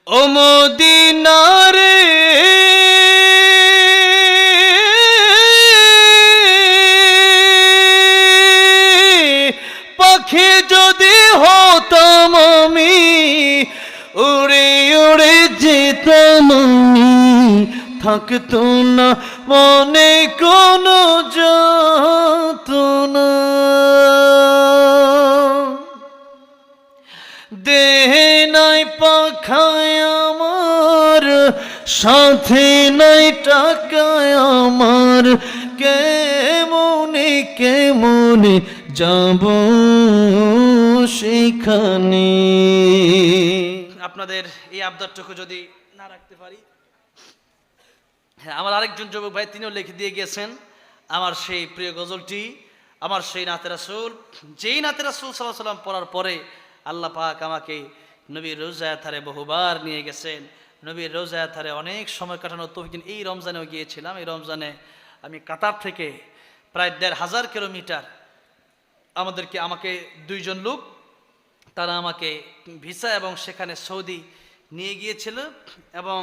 ও মদিনারে পাখি যদি হতাম আমি, উড়ে উড়ে যেতাম আমি, থাকতো না মনে কোনো যাতনা। দেহে নাই পাখায় আমার, সাথে নাই টাকায় আমার, কেমনে কেমনে যাব সেখানে। আপনাদের এই আবদারটুকু যদি না রাখতে পারি। হ্যাঁ, আমার আরেকজন যুবক ভাই তিনিও লিখে দিয়ে গেছেন আমার সেই প্রিয় গজলটি, আমার সেই নাতে রাসূল, যেই নাতে রাসূল সাল্লাল্লাহু আলাইহি ওয়াসাল্লাম পড়ার পরে আল্লাহ পাক আমাকে নবীর রোজায় থারে বহুবার নিয়ে গেছেন। নবীর রোজায় থারে অনেক সময় কাটানোর তৌফিক। এই রমজানেও গিয়েছিলাম। এই রমজানে আমি কাতার থেকে প্রায় ১,৫০০ কিলোমিটার আমাকে দুইজন লোক তারা আমাকে ভিসা এবং সেখানে সৌদি নিয়ে গিয়েছিল এবং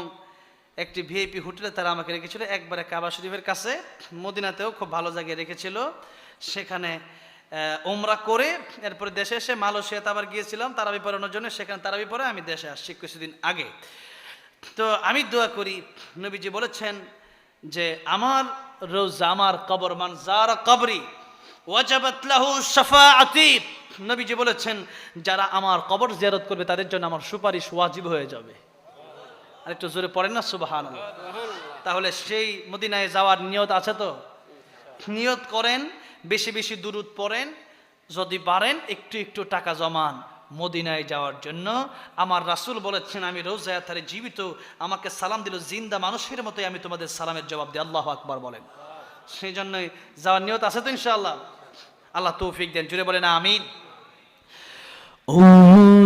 একটি ভিআইপি হোটেলে তারা আমাকে রেখেছিল একবারে কাবা শরীফের কাছে। মদিনাতেও খুব ভালো জায়গায় রেখেছিল। সেখানে ওমরা করে এরপরে দেশে এসে মালয়েশিয়াতে আবার গিয়েছিলাম তারাবি পড়ানোর জন্য। সেখানে তারাবি পড়ে আমি দেশে আসছি কিছুদিন আগে। তো আমি দোয়া করি, নবীজি বলেছেন যে আমার রোজা আমার কবর, মান যারা কবরি ওয়াজাবাত লাহু শাফাআতি। নবীজি বলেছেন যারা আমার কবর জিয়ারত করবে তাদের জন্য আমার সুপারিশ ওয়াজিব হয়ে যাবে। আর একটু জোরে পড়েন না সুবহানাল্লাহ। তাহলে সেই মদিনায় যাওয়ার নিয়ত আছে তো? নিয়ত করেন, বেশি বেশি দুরূদ পড়েন, যদি পারেন একটু একটু টাকা জমান মদিনায় যাওয়ার জন্য। আমার রাসূল বলেছেন আমি রোজায় থারে জীবিত, আমাকে সালাম দিল জিন্দা মানুষের মতোই আমি তোমাদের সালামের জবাব দিই। আল্লাহু আকবার বলেন। সেই জন্যই যাওয়ার নিয়ত আছে তো ইনশাআল্লাহ। আল্লাহ তৌফিক দেন, জুড়ে বলেন আমিন। ও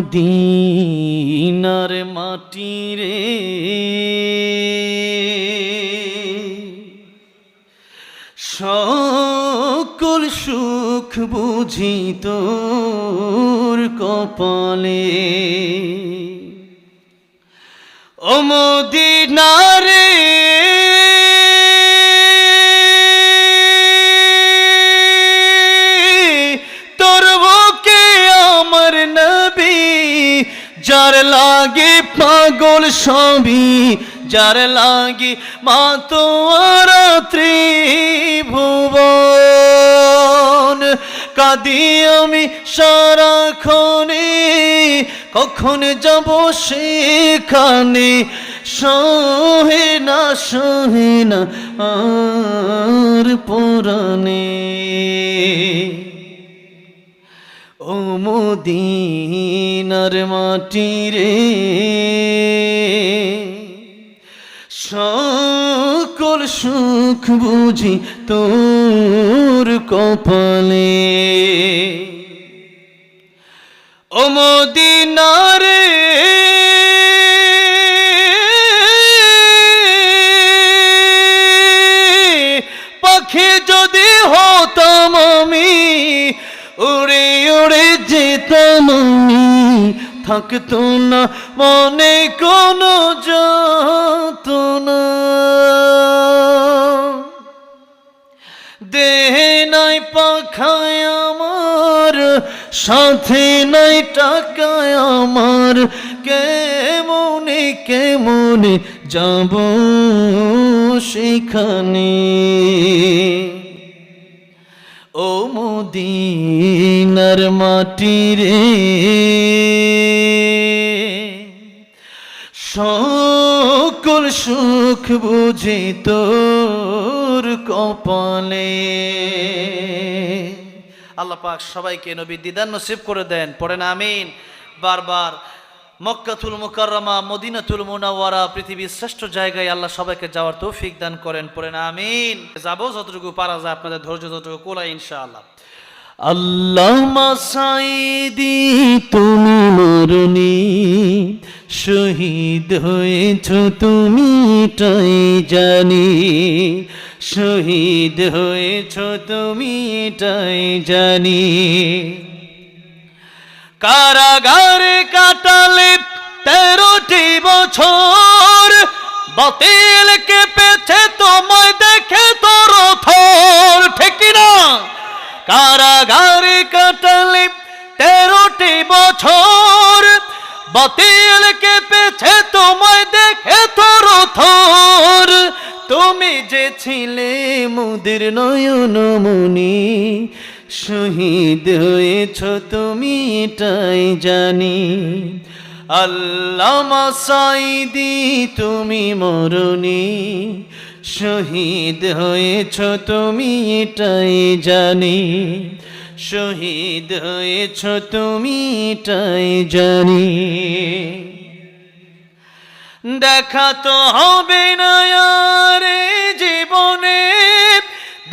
মদিনার মাটি রে সকল সুখ বুঝি তোর কপালে। ও মদিনারে তোর বুকে আমার নবী, যার লাগে পাগল সবই, যার লাগি মাতোয়ারা ত্রিভুবন। কাঁদি আমি সারাক্ষণে, কখন যাব সেখানে, সহে না আর পরাণে। ও মদিনার মাটি রে সকল সুখ বুঝি তোর কপালে। ও মদিনারে পাখি যদি হতাম আমি, উড়ে উড়ে যেতাম আমি, থাকতো না মনে কোনো যাতনা। দেহে নাই পাখায় আমার, সাথে নাই টাকায় আমার, কেমনে কেমনে যাব সেখানে। ও মদিনার মাটি রে সকল সুখ বুঝি তোর কপালে। আল্লাহ পাক সবাইকে নবীর দিদার নসিব করে দেন, পড়েন আমিন। বারবার মক্কাতুল মুকাররমা, মদিনাতুল মুনাওয়ারা, পৃথিবীর শ্রেষ্ঠ জায়গায় আল্লাহ সবাইকে যাওয়ার তৌফিক দান করেন, পড়েন আমিন। যাবো যতটুকু পারা যায়, আপনাদের ধৈর্য যতটুকু কোলায় ইনশাআল্লাহ। আল্লামা সাঈদী তুমি মরনি, শহীদ হয়েছ তুমি তাই জানি, শহীদ হয়েছ তুমি তাই জানি। কারাগারে কাটালে 13টি বছর বাতিলকে পেছে তোমায় দেখে তোর থর, ঠিক না? কারাগারে কাটালে 13টি বছর বাতিলকে পেছে তোমায় দেখে তোর থর। তুমি যে ছিলে মুদের নয়নমণি, শহীদ হয়েছ তুমি এটাই জানি। আল্লামা সাঈদী তুমি মরনি, শহীদ হয়েছ তুমি এটাই জানি। শহীদ হয়েছ তুমি এটাই জানি। দেখা তো হবে না আর জীবনে,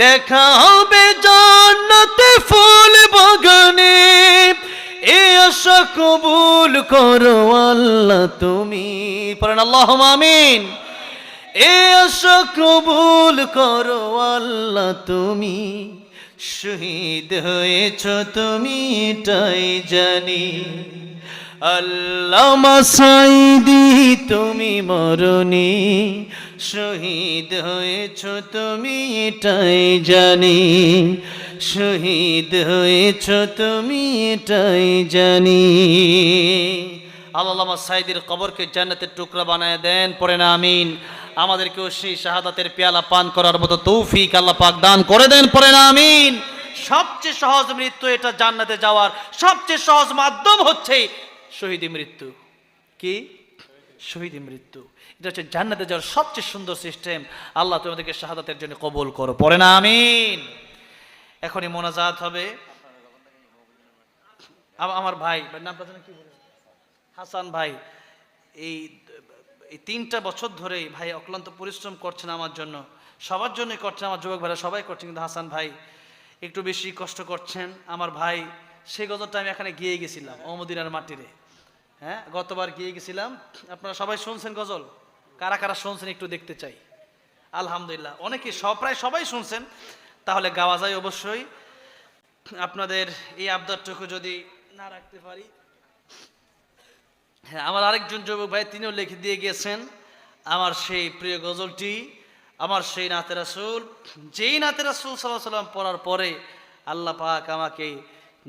দেখা হবে জান্নাতে ফুল বাগানে। এ আশা কবুল করো আল্লাহ তুমি, পড়েন আল্লাহুম্মা আমিন। এ আশা কবুল করো আল্লাহ তুমি, শহীদ হয়েছ তুমি এটাই জানি। আল্লামা সাঈদী তুমি মরনি, শহীদ হয়েছ তুমি এটাই জানি। শহীদ হয়েছ তুমি এটাই জানি। আল্লামা সাঈদীর কবরকে জান্নাতের টুকরা বানায় দেন, পড়ে না আমিন। আমাদেরকেও সেই শাহাদাতের পেয়ালা পান করার মতো তৌফিক আল্লাহ পাক দান করে দেন, পড়ে না আমিন। সবচেয়ে সহজ মৃত্যু এটা জান্নাতে যাওয়ার, সবচেয়ে সহজ মাধ্যম হচ্ছে শহীদ মৃত্যু। কি? শহীদ মৃত্যু। এটা হচ্ছে জান্নাতে যাওয়ার সবচেয়ে সুন্দর সিস্টেম। আল্লাহ তোমাদেরকে শাহাদাতের জন্য কবুল করো, পড়ে না আমিন। এখনই মোনাজাত হবে। আমার ভাই নামটা কি বলে, হাসান ভাই, এই 3টা বছর ধরে ভাই অক্লান্ত পরিশ্রম করছেন আমার জন্য, সবার জন্যই করছেন, আমার যুবক ভাইরা সবাই করছেন, কিন্তু হাসান ভাই একটু বেশি কষ্ট করছেন। আমার ভাই সেই গজলটা আমি এখানে গিয়ে গেছিলাম মদিনার মাটিরে, হ্যাঁ গতবার গিয়ে গেছিলাম। আপনারা সবাই শুনছেন গজল? কারা কারা শুনছেন একটু দেখতে চাই। আলহামদুলিল্লাহ, অনেকে প্রায় সবাই শুনছেন। তাহলে গাওয়া যায় অবশ্যই। আপনাদের এই আবদারটুকু যদি না রাখতে পারি। হ্যাঁ, আমার আরেকজন যুবক ভাই তিনিও লিখে দিয়ে গিয়েছেন আমার সেই প্রিয় গজলটি, আমার সেই নাতে রাসূল। যেই নাতে রাসূল সাল্লাল্লাহু আলাইহি ওয়াসাল্লাম পড়ার পরে আল্লাহ পাক আমাকে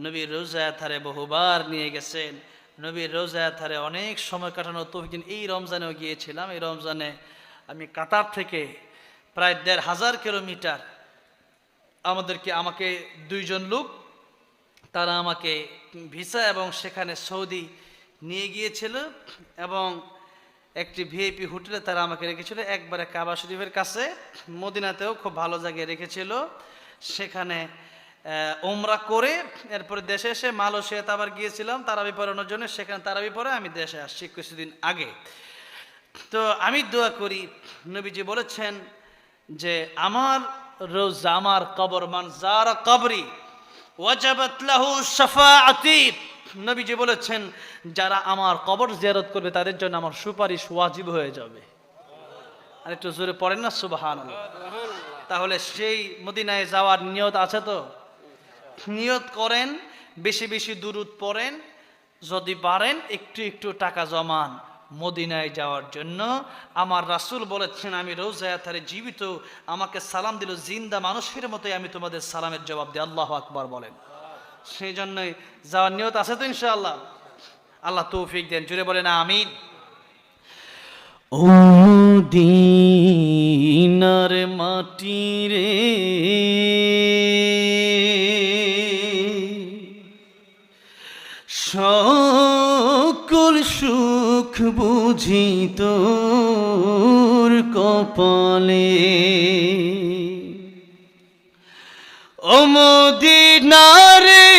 নবীর রোজা ধারে বহুবার নিয়ে গেছেন। নবীর রোজা ধারে অনেক সময় কাটানোর তৌফিক। এই রমজানেও গিয়েছিলাম। এই রমজানে আমি কাতার থেকে প্রায় ১৫০০ কিলোমিটার আমাকে 2 জন লোক তারা আমাকে ভিসা এবং সেখানে সৌদি নিয়ে গিয়েছিল এবং একটি ভিআইপি হোটেলে তারা আমাকে রেখেছিল, একবারে কাবা শরীফের কাছে। মদিনাতেও খুব ভালো জায়গায় রেখেছিল। সেখানে ওমরা করে এরপরে দেশে এসে মালয়েশিয়াতে আবার গিয়েছিলাম তারাবি পড়ানোর জন্য। সেখানে তারাবি পড়ে আমি দেশে আসছি কিছুদিন আগে। তো আমি দোয়া করি, নবীজি বলেছেন যে আমার রোজা, আমার কবর, মান যারা কবরি ওয়াজাবাত লাহু শাফাআতি। নবীজি বলেছেন যারা আমার কবর জিয়ারত করবে তাদের জন্য আমার সুপারিশ ওয়াজিব হয়ে যাবে। আর একটু জোরে পড়েন না সুবহানাল্লাহ। তাহলে সেই মদিনায় যাওয়ার নিয়ত আছে তো? নিয়ত করেন, বেশি বেশি দুরূদ পড়েন, যদি পারেন একটু একটু টাকা জমান মদিনায় যাওয়ার জন্য। আমার রাসূল বলেছেন আমি রোজায় ধারে জীবিত, আমাকে সালাম দিল জিন্দা মানুষের মতোই আমি তোমাদের সালামের জবাব দিই। আল্লাহু আকবার বলেন। সেই জন্যই যাওয়ার নিয়ত আছে তো ইনশাআল্লাহ। আল্লাহ তৌফিক দেন, জুড়ে বলেন আমিন। ও মদিনার মাটি রে, সকল সুখ বুঝি তোর কপালে। ও মদিনা রে,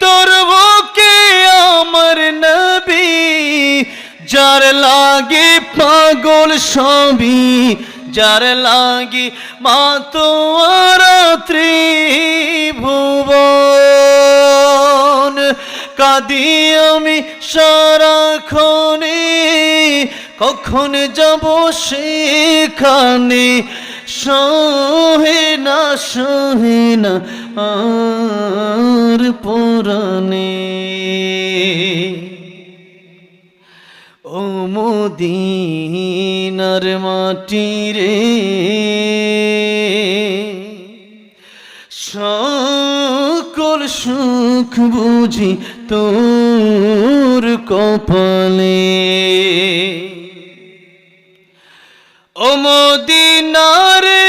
তোর বুকে আমার নবী, যার লাগে পাগল সবই, যার লাগি মাতোয়ারা ত্রিভুবন। কাঁদি আমি সারাক্ষণে, কখন যাব সেখানে, সহে না আর পরাণে। ও মদিনার মাটি রে, সকল সুখ বুঝি তোর কপালে। ও মদিনা রে,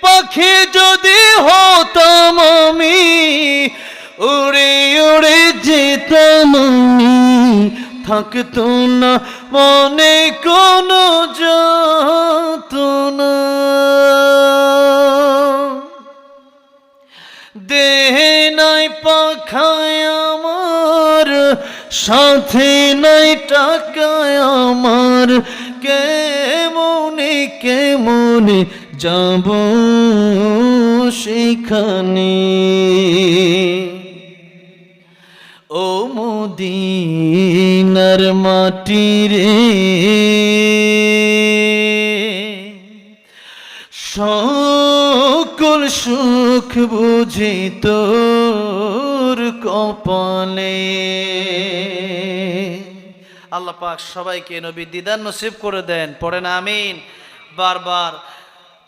পাখি যদি হতাম আমি, উড়ে উড়ে যেতাম আমি, থাকতো না মনে কোনো যাতনা। দেহে নাই পাখায় আমার, সাথে নাই টাকায় আমার, কেমনে কেমনে যাব সেখানে। ও মদিনার মাটি রে, সকল সুখ বুঝি তোর কপালে। আল্লাহ পাক সবাইকে নবীর দিদার নসিব করে দেন, পড়েন আমিন। বারবার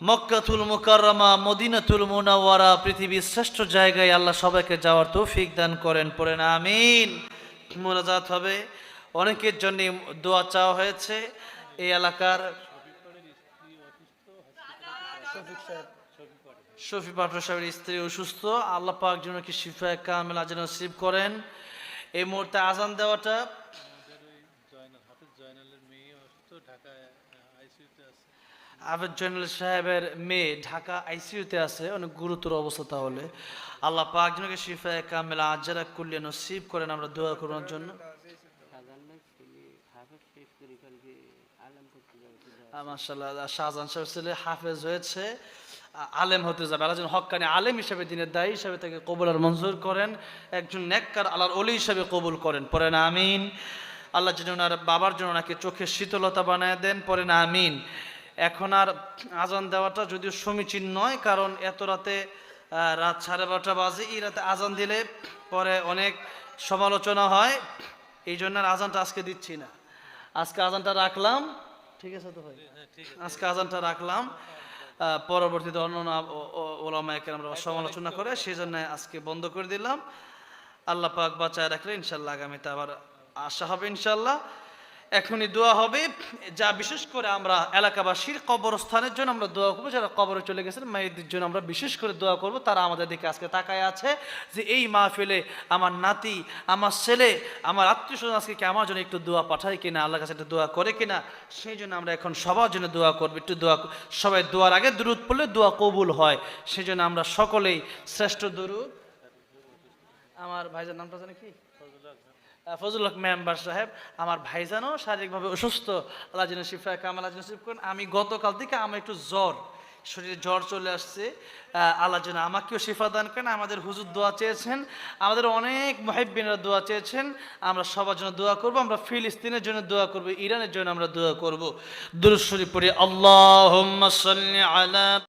মক্কাতুল মুকাররমা, মদিনাতুল মুনাওয়ারা, পৃথিবীর শ্রেষ্ঠ জায়গায় আল্লাহ সবাইকে যাওয়ার তৌফিক দান করেন, পড়েন আমিন। মোনাজাত হবে, অনেকের জন্য দোয়া চাওয়া হয়েছে। এই এলাকার শফি পাটর সাহেবের স্ত্রী অসুস্থ, আল্লাহ পাক যেন কি শিফায়ে কামিল আজল নসিব করেন। এই মুহূর্তে আজান দেওয়াটা, হাফেজ জয়নাল সাহেবের মেয়ে ঢাকা আইসিইউতে আছে, অনেক গুরুতর অবস্থা। তাহলে আল্লাহ পাক যেন কি শিফায়ে কামিল আজল কুল্লি নসিব করেন, আমরা দোয়া করার জন্য। মাশাআল্লাহ, শাহজাহান সাহেব ছেলে হাফেজ হয়েছে, আলেম হতে যাবে। আল্লাহ যেন হক্কানি আলেম হিসেবে, দিনের দায়ী হিসেবে তাকে কবুল আর মঞ্জুর করেন, একজন নেককার আল্লাহর ওলি হিসেবে কবুল করেন, পড়েন আমিন। আল্লাহ যেন ওনার বাবার জন্য ওনাকে চোখের শীতলতা বানায় দেন, পড়েন আমিন। এখন আর আজান দেওয়াটা যদিও সমীচীন নয়, কারণ এত রাতে, রাত 12:30 বাজে, এই রাতে আজান দিলে পরে অনেক সমালোচনা হয়। এই জন্য আর আজানটা আজকে দিচ্ছি না, আজকে আজানটা রাখলাম। ঠিক আছে তো ভাই, আজকে আজানটা রাখলাম, পরবর্তীতে অন্য ওলামায়ে কেরামরা সমালোচনা করে, সেই জন্য আজকে বন্ধ করে দিলাম। আল্লাহ পাক বাঁচায় রাখলে ইনশাল্লাহ আগামীতে আবার আসা হবে ইনশাল্লাহ। এখনই দোয়া হবে, যা বিশেষ করে আমরা এলাকাবাসীর কবরস্থানের জন্য আমরা দোয়া করবো, যারা কবরে চলে গেছেন মায়েদের জন্য আমরা বিশেষ করে দোয়া করব। তারা আমাদের দিকে আজকে তাকায় আছে যে এই মাহফিলে আমার নাতি, আমার ছেলে, আমার আত্মীয় স্বজন আজকে কি আমার জন্য একটু দোয়া পাঠায় কিনা, আল্লাহর কাছে একটা দোয়া করে কিনা, সেই জন্য আমরা এখন সবার জন্য দোয়া করবো। একটু দোয়া, সবাই দোয়ার আগে দুরূদ পড়লে দোয়া কবুল হয়, সেই জন্য আমরা সকলেই শ্রেষ্ঠ দুরূদ। আমার ভাইজান নামটা জানে কি, ফজলুল হক মেম্বার সাহেব, আমার ভাইজানও শারীরিকভাবে অসুস্থ, আল্লাহ যেন শিফায়ে কামিল নসিব করেন। আমি গতকাল থেকে আমার একটু জ্বর, শরীরে জ্বর চলে আসছে, আল্লাহ যেন আমাকেও শিফা দান করেন। আমাদের হুজুর দোয়া চেয়েছেন, আমাদের অনেক মুহিব্বিনরা দোয়া চেয়েছেন, আমরা সবার জন্য দোয়া করব। আমরা ফিলিস্তিনের জন্য দোয়া করব, ইরানের জন্য আমরা দোয়া করব। দুরূদ শরীফ পড়ি, আল্লাহুম্মা সাল্লি আলা